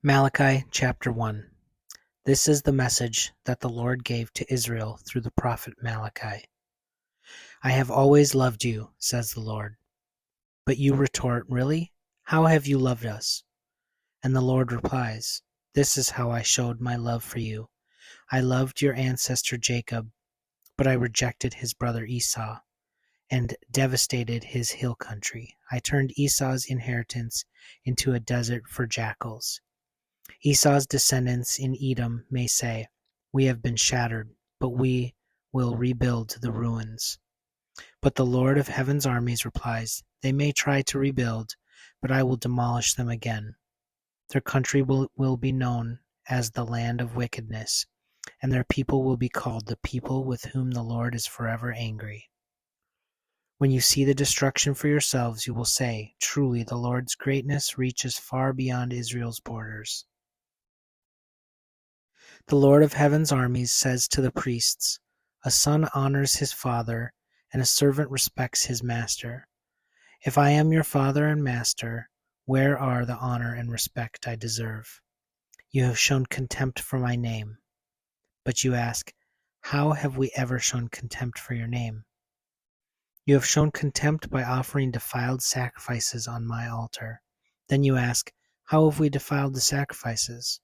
Malachi chapter 1. This is the message that the Lord gave to Israel through the prophet Malachi. I have always loved you, says the Lord. But you retort, really? How have you loved us? And the Lord replies, This is how I showed my love for you. I loved your ancestor Jacob, but I rejected his brother Esau and devastated his hill country. I turned Esau's inheritance into a desert for jackals. Esau's descendants in Edom may say, We have been shattered, but we will rebuild the ruins. But the Lord of heaven's armies replies, They may try to rebuild, but I will demolish them again. Their country will be known as the land of wickedness, and their people will be called the people with whom the Lord is forever angry. When you see the destruction for yourselves, you will say, Truly the Lord's greatness reaches far beyond Israel's borders. The Lord of heaven's armies says to the priests, A son honors his father, and a servant respects his master. If I am your father and master, where are the honor and respect I deserve? You have shown contempt for my name. But you ask, How have we ever shown contempt for your name? You have shown contempt by offering defiled sacrifices on my altar. Then you ask, How have we defiled the sacrifices?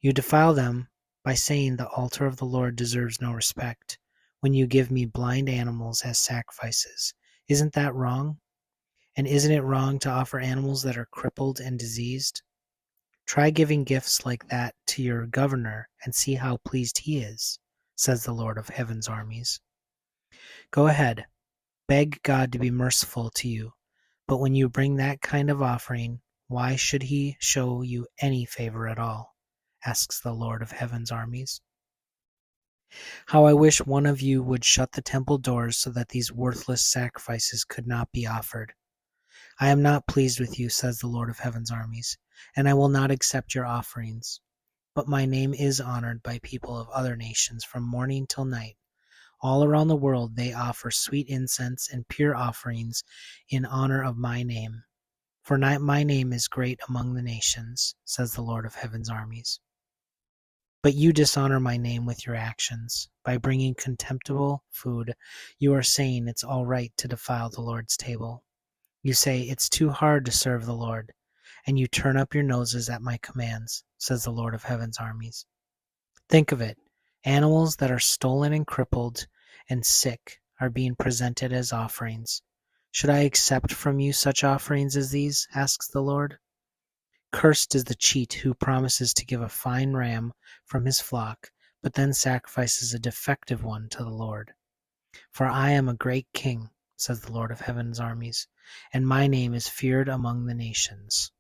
You defile them by saying the altar of the Lord deserves no respect when you give me blind animals as sacrifices. Isn't that wrong? And isn't it wrong to offer animals that are crippled and diseased? Try giving gifts like that to your governor and see how pleased he is, says the Lord of heaven's armies. Go ahead, beg God to be merciful to you, but when you bring that kind of offering, why should he show you any favor at all? Asks the Lord of heaven's armies. How I wish one of you would shut the temple doors so that these worthless sacrifices could not be offered. I am not pleased with you, says the Lord of heaven's armies, and I will not accept your offerings. But my name is honored by people of other nations from morning till night. All around the world they offer sweet incense and pure offerings in honor of my name. For my name is great among the nations, says the Lord of heaven's armies. But you dishonor my name with your actions. By bringing contemptible food, you are saying it's all right to defile the Lord's table. You say it's too hard to serve the Lord, and you turn up your noses at my commands, says the Lord of heaven's armies. Think of it. Animals that are stolen and crippled and sick are being presented as offerings. Should I accept from you such offerings as these? Asks the Lord. Cursed is the cheat who promises to give a fine ram from his flock, but then sacrifices a defective one to the Lord. For I am a great king, says the Lord of heaven's armies, and my name is feared among the nations.